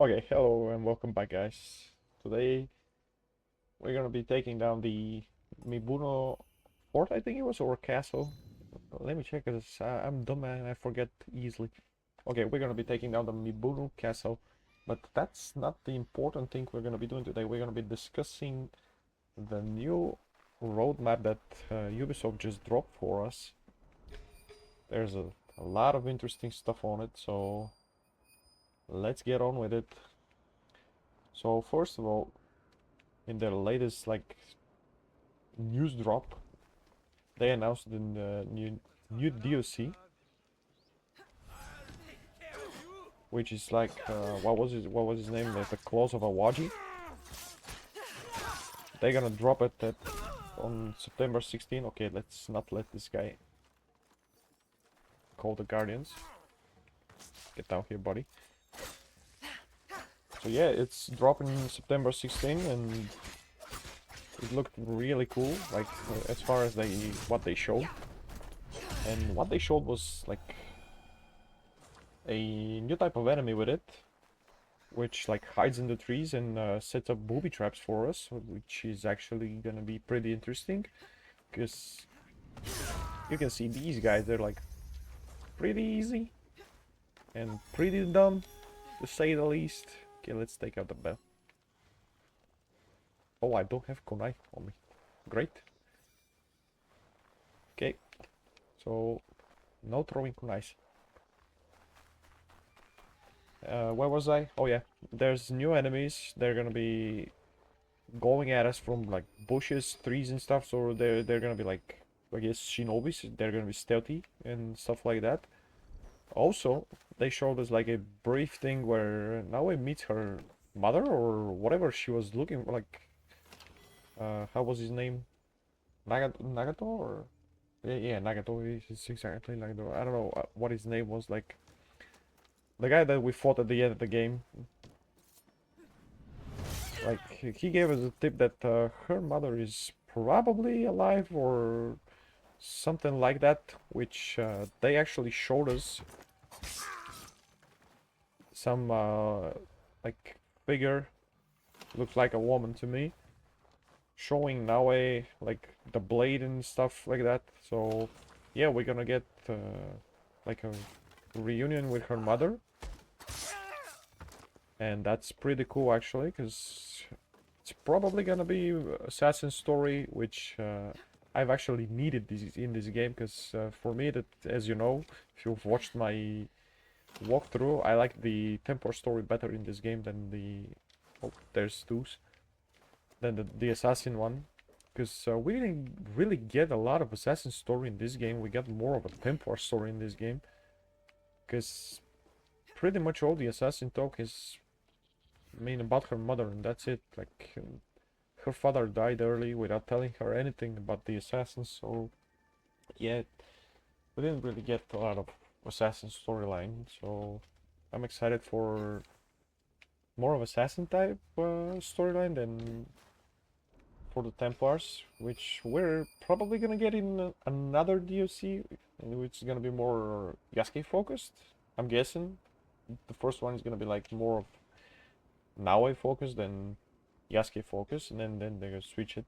Okay, hello and welcome back, guys. Today we're gonna be taking down the Mibuno fort, I think it was, or castle. Let me check, cause I'm dumb and I forget easily. Okay, we're gonna be taking down the Mibuno castle, but that's not the important thing we're gonna be doing today. We're gonna be discussing the new roadmap that Ubisoft just dropped for us. There's a lot of interesting stuff on it, so let's get on with it. So first of all, in their latest news drop, they announced the new DLC, which is what was his name? The Claws of Awaji. They're gonna drop it on September 16. Okay, let's not let this guy call the Guardians. Get down here, buddy. So yeah, it's dropping September 16, and it looked really cool. Like as far as what they showed, and what they showed was like a new type of enemy with it, which like hides in the trees and sets up booby traps for us, which is actually gonna be pretty interesting, because you can see these guys, they're like pretty easy and pretty dumb, to say the least. Okay, let's take out the bell. Oh, I don't have kunai on me. Great. Okay, so no throwing kunais. Where was I? Oh yeah, there's new enemies. They're gonna be going at us from like bushes, trees and stuff, so they're gonna be like, I guess, shinobis. They're gonna be stealthy and stuff like that. Also, they showed us like a brief thing where Naoe meets her mother or whatever she was looking for, like how was his name? Nagato or yeah, Nagato is exactly Nagato. I don't know what his name was, like the guy that we fought at the end of the game. Like he gave us a tip that her mother is probably alive or something like that, which they actually showed us some like figure, looks like a woman to me, showing now a like the blade and stuff like that. So yeah, we're gonna get like a reunion with her mother, and that's pretty cool actually, because it's probably gonna be Assassin's story, which I've actually needed this in this game, because for me, that, as you know, if you've watched my walkthrough, I like the Templar story better in this game than the, oh, there's Stu's, than the Assassin one, because we didn't really get a lot of Assassin story in this game. We got more of a Templar story in this game, because pretty much all the Assassin talk is, I mean, about her mother, and that's it. Like, her father died early without telling her anything about the assassins, so yeah, we didn't really get a lot of assassin storyline, so I'm excited for more of assassin type storyline than for the Templars, which we're probably gonna get in another DLC, which is gonna be more Yasuke focused, I'm guessing. The first one is gonna be like more of Naoe focused than Yasuke focused, and then they're gonna switch it.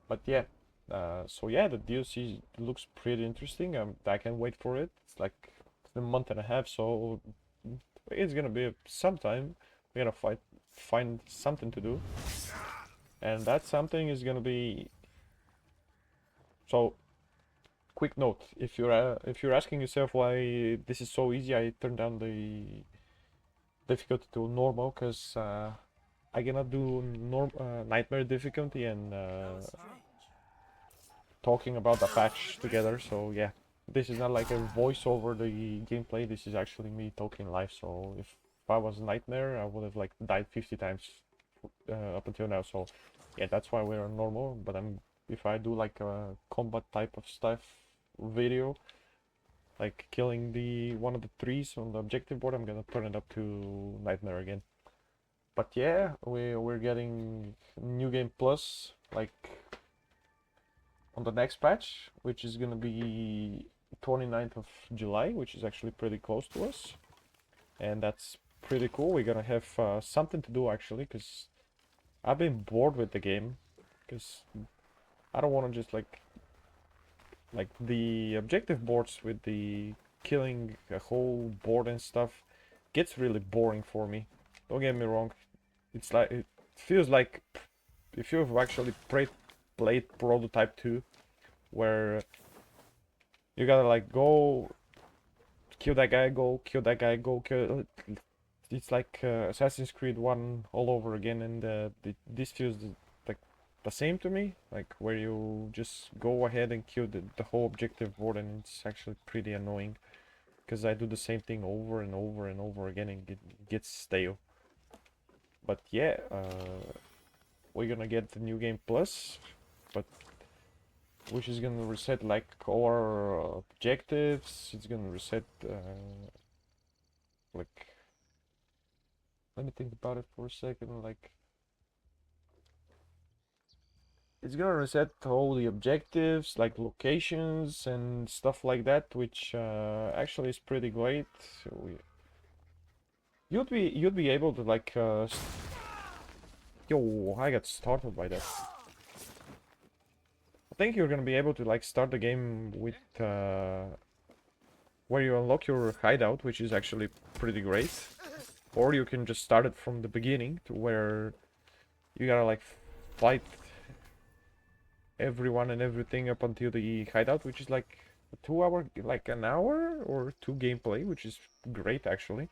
But yeah, so yeah, the DLC looks pretty interesting. I can't wait for it. It's like a month and a half, so it's gonna be some time. We're gonna find something to do, and that something is gonna be. So, quick note: if you're asking yourself why this is so easy, I turned down the difficulty to normal, because I cannot do nightmare difficulty and talking about the patch together. So yeah, this is not like a voice over the gameplay. This is actually me talking live. So if I was Nightmare, I would have like died 50 times up until now. So yeah, that's why we're on normal. But if I do like a combat type of stuff video, like killing the one of the trees on the objective board, I'm gonna turn it up to Nightmare again. But yeah, we're getting New Game Plus like on the next patch, which is gonna be 29th of July, which is actually pretty close to us. And that's pretty cool. We're gonna have something to do actually, because I've been bored with the game. Because I don't want to just like the objective boards with the killing a whole board and stuff gets really boring for me. Don't get me wrong. It's like it feels like if you've actually played Prototype 2, where you gotta like go kill that guy, go kill that guy, go kill. It's like Assassin's Creed 1 all over again, and this feels like the same to me. Like where you just go ahead and kill the whole objective board, and it's actually pretty annoying because I do the same thing over and over and over again, and it gets stale. But yeah, we're gonna get the new game plus, but which is gonna reset like all our objectives. It's gonna reset like, let me think about it for a second. Like, it's gonna reset all the objectives, like locations and stuff like that, which actually is pretty great. So you'd be able to like yo, I got startled by that. I think you're gonna be able to like start the game with where you unlock your hideout, which is actually pretty great. Or you can just start it from the beginning to where you gotta like fight everyone and everything up until the hideout, which is like a 2 hour, like an hour or two gameplay, which is great actually.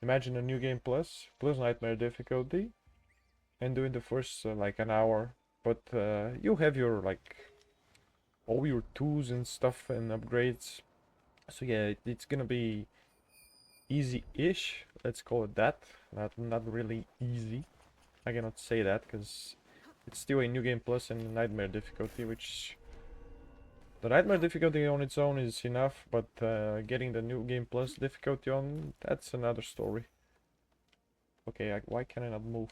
Imagine a new game plus nightmare difficulty, and doing the first like an hour, but you have your like all your tools and stuff and upgrades. So yeah, it's gonna be easy-ish, let's call it that. Not really easy. I cannot say that because it's still a new game plus and nightmare difficulty, which the nightmare difficulty on its own is enough, but getting the new game plus difficulty on, that's another story. Okay, why can I not move?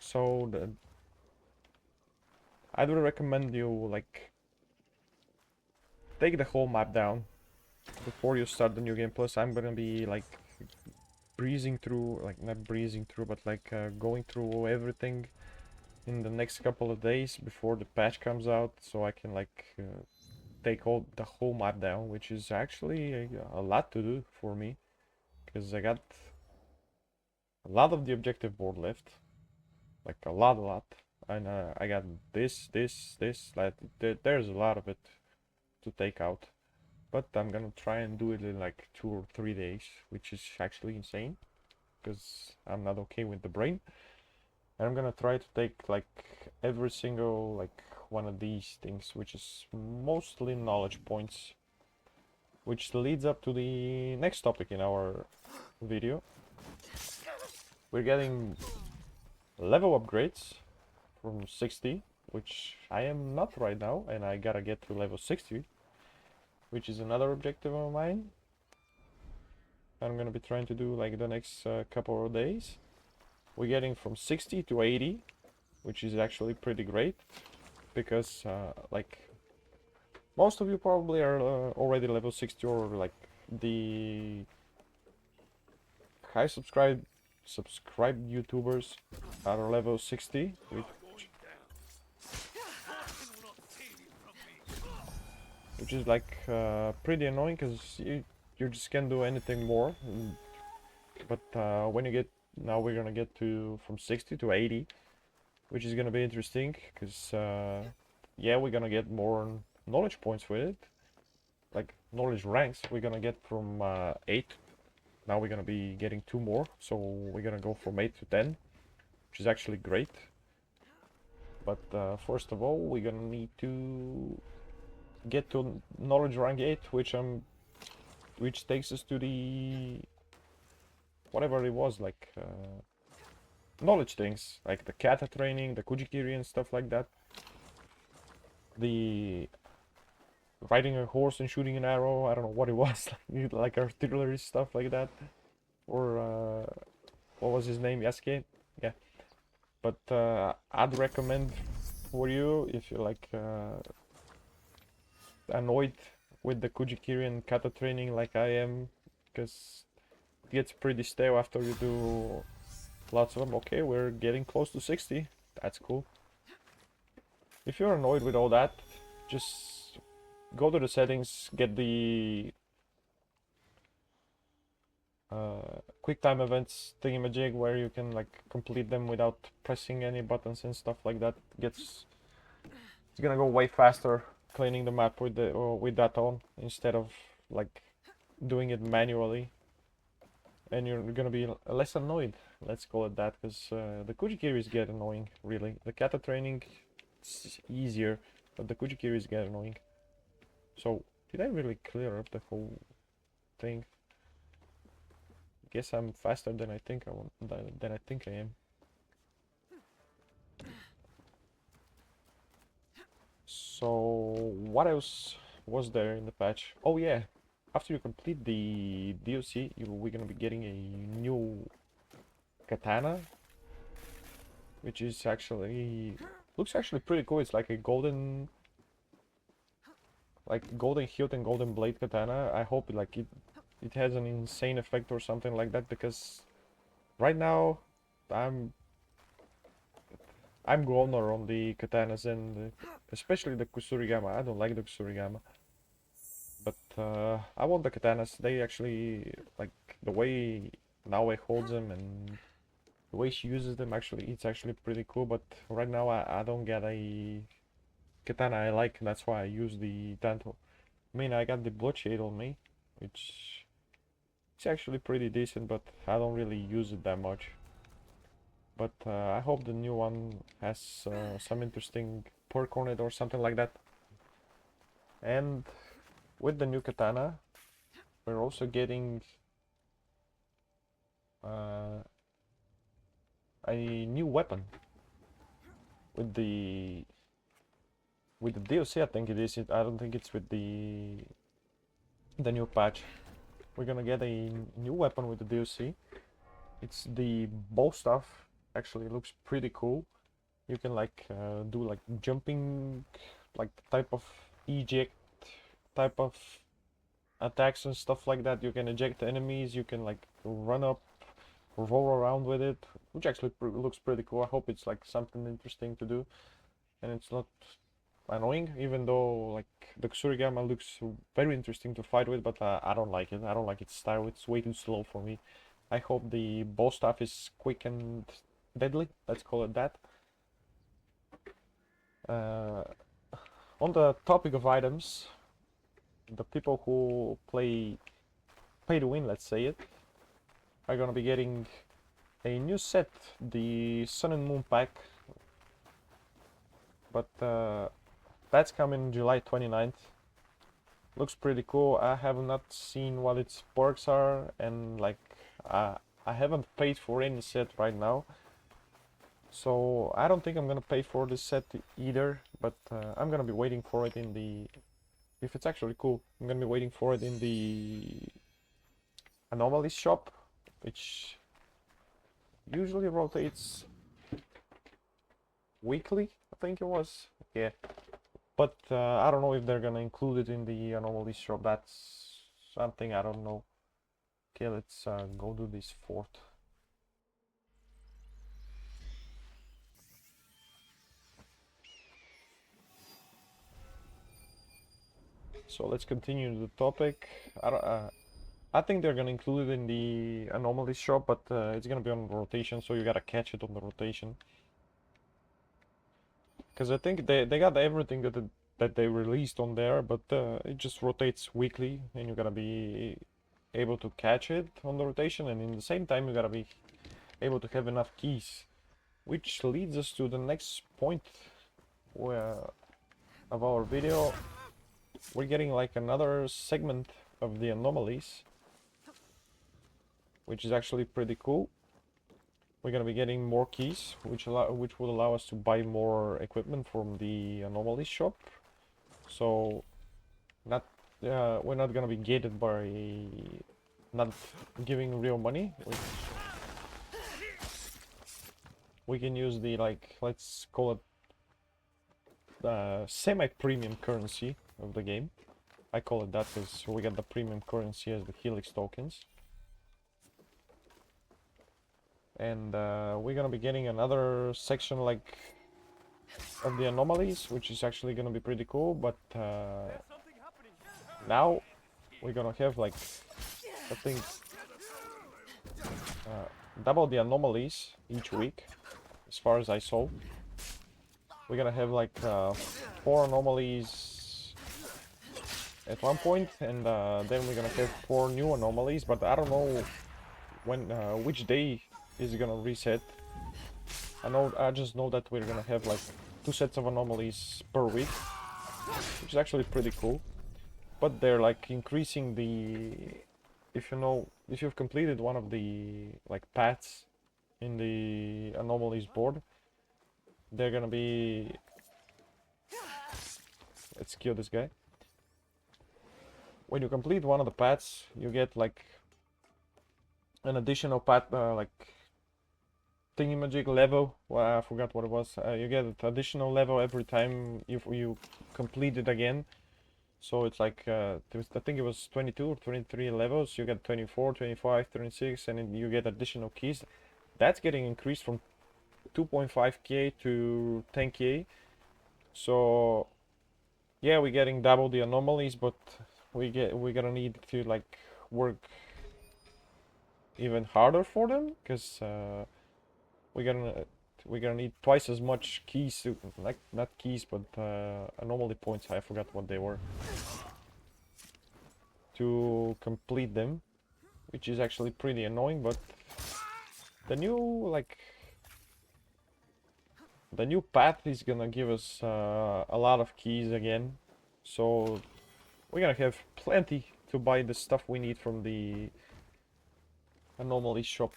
So I would recommend you like take the whole map down before you start the new game plus. I'm gonna be like breezing through, like not breezing through, but like going through everything in the next couple of days before the patch comes out, so I can like take all the whole map down, which is actually a lot to do for me, because I got a lot of the objective board left, like a lot, and I got this, like there's a lot of it to take out, but I'm gonna try and do it in like 2 or 3 days, which is actually insane, because I'm not okay with the brain. And I'm gonna try to take like every single like one of these things, which is mostly knowledge points, which leads up to the next topic in our video. We're getting level upgrades from 60, which I am not right now, and I gotta get to level 60, which is another objective of mine. I'm gonna be trying to do like the next couple of days. We're getting from 60 to 80, which is actually pretty great, because like most of you probably are already level 60, or like the high subscribed YouTubers are level 60, which is like pretty annoying, because you just can't do anything more. But when you get, now we're gonna get to from 60 to 80, which is gonna be interesting, because yeah, we're gonna get more knowledge points with it, like knowledge ranks. We're gonna get from 8, now we're gonna be getting 2 more, so we're gonna go from 8 to 10, which is actually great. But first of all, we're gonna need to get to knowledge rank 8, which takes us to the whatever it was, like knowledge things, like the kata training, the kujikiri and stuff like that, the riding a horse and shooting an arrow, I don't know what it was, like artillery stuff like that, or what was his name, Yasuke? Yeah. But I'd recommend for you, if you're like annoyed with the Kujikiri and kata training like I am, because it gets pretty stale after you do lots of them. Okay, we're getting close to 60. That's cool. If you're annoyed with all that, just go to the settings, get the quick time events thingamajig where you can like complete them without pressing any buttons and stuff like that. It's gonna go way faster cleaning the map with the with that on instead of like doing it manually, and you're gonna be less annoyed, let's call it that, because the Kujikiris get annoying, really. The kata training is easier, but the Kujikiris get annoying. So did I really clear up the whole thing? Guess I'm faster than I think I am. So what else was there in the patch? Oh yeah, after you complete the DLC, we're gonna be getting a new katana, which is actually looks actually pretty cool. It's like a golden hilt and golden blade katana. I hope it has an insane effect or something like that, because right now I'm groaner on the katanas, and especially the Kusurigama. I don't like the Kusurigama, but I want the katanas. They actually, like, the way Naoe holds them and the way she uses them, actually it's actually pretty cool. But right now I don't get a katana I like, and that's why I use the Tanto. I mean, I got the Bloodshade on me, which it's actually pretty decent, but I don't really use it that much. But I hope the new one has some interesting perk on it or something like that. And with the new katana, we're also getting a new weapon with the DLC. I think it is. I don't think it's with the new patch. We're gonna get a new weapon with the DLC. It's the bow staff. Actually, it looks pretty cool. You can like do like jumping, like type of eject type of attacks and stuff like that. You can eject enemies. You can like run up, roll around with it, which actually looks pretty cool. I hope it's like something interesting to do, and it's not annoying, even though like the Kusurigama looks very interesting to fight with, but I don't like it. I don't like its style. It's way too slow for me. I hope the bow staff is quick and deadly, let's call it that. On the topic of items, the people who play pay to win, let's say it, are gonna be getting a new set, the Sun and Moon pack, but that's coming July 29th. Looks pretty cool. I have not seen what its perks are, and like I haven't paid for any set right now, so I don't think I'm gonna pay for this set either, but I'm gonna be waiting for it in the, if it's actually cool, I'm gonna be waiting for it in the Anomalies shop, which usually rotates weekly, I think it was. Yeah, but I don't know if they're gonna include it in the Anomalies shop. That's something I don't know. Okay, let's go do this fort. So let's continue the topic. I think they're gonna include it in the Anomalies shop, but it's gonna be on rotation, so you gotta catch it on the rotation. Because I think they got everything that they released on there, but it just rotates weekly, and you gotta be able to catch it on the rotation, and in the same time you gotta be able to have enough keys, which leads us to the next point of our video. We're getting like another segment of the anomalies, which is actually pretty cool. We're gonna be getting more keys, which will allow us to buy more equipment from the anomalies shop. So we're not gonna be gated by not giving real money. We can use the, like, let's call it semi-premium currency of the game. I call it that because we get the premium currency as the helix tokens. And we're gonna be getting another section like of the anomalies, which is actually gonna be pretty cool. But now we're gonna have like, I think, double the anomalies each week, as far as I saw. We're gonna have like 4 anomalies at one point, and then we're gonna have 4 new anomalies, but I don't know when, which day is it gonna reset. I just know that we're gonna have like 2 sets of anomalies per week, which is actually pretty cool. But they're like increasing the, if you've completed one of the like paths in the anomalies board, they're gonna be, let's kill this guy. When you complete one of the paths, you get like an additional path, like thingamajig level. Well, I forgot what it was. You get an additional level every time you complete it again. So it's like, I think it was 22 or 23 levels. You get 24, 25, 26, and then you get additional keys. That's getting increased from 2.5k to 10k. So yeah, we're getting double the anomalies, but we're gonna need to like work even harder for them, because we're gonna need twice as much keys to, like, not keys, but anomaly points, I forgot what they were, to complete them, which is actually pretty annoying. But the new path is gonna give us a lot of keys again, so we're gonna have plenty to buy the stuff we need from the anomaly shop.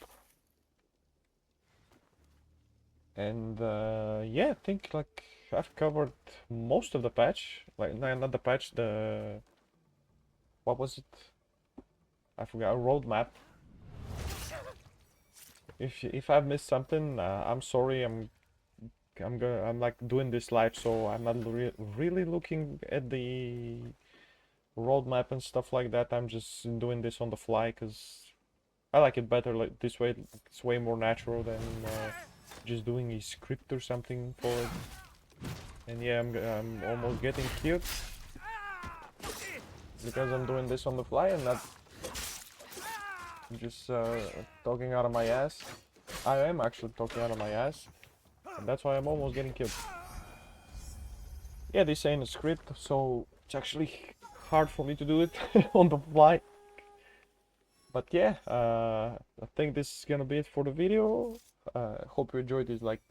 And yeah, I think like I've covered most of the patch. Like, no, not the patch, the, what was it? I forgot, a roadmap. If I've missed something, I'm sorry. I'm like doing this live, so I'm not really looking at the roadmap and stuff like that. I'm just doing this on the fly because I like it better like this way. It's way more natural than just doing a script or something for it. And yeah, I'm almost getting killed because I'm doing this on the fly and not just talking out of my ass. I am actually talking out of my ass, and that's why I'm almost getting killed. Yeah, this ain't a script, so it's actually hard for me to do it on the fly. But yeah, I think this is gonna be it for the video. Hope you enjoyed this like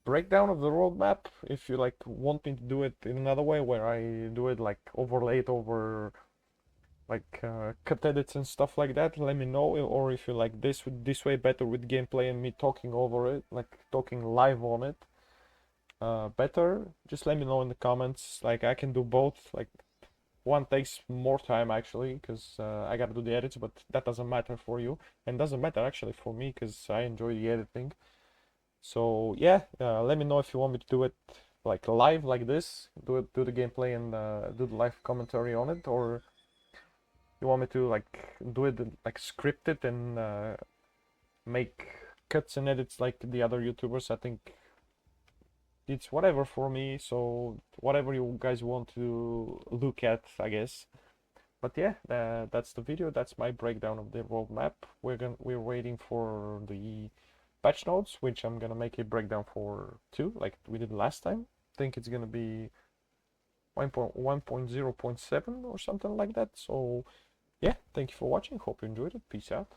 breakdown of the roadmap. If you like want me to do it in another way, where I do it like overlaid over like cut edits and stuff like that, let me know. Or if you like this way better with gameplay and me talking over it, like talking live on it, better, just let me know in the comments. Like, I can do both. Like, one takes more time actually because I gotta do the edits, but that doesn't matter for you, and doesn't matter actually for me because I enjoy the editing. So yeah, let me know if you want me to do it like live like this, do the gameplay and do the live commentary on it, or you want me to like do it like script it and make cuts and edits like the other YouTubers. I think it's whatever for me, so whatever you guys want to look at, I guess. But yeah, that's the video. That's my breakdown of the roadmap. We're waiting for the patch notes, which I'm gonna make a breakdown for too, like we did last time. I think it's gonna be 1.0.7 or something like that. So yeah, thank you for watching. Hope you enjoyed it. Peace out.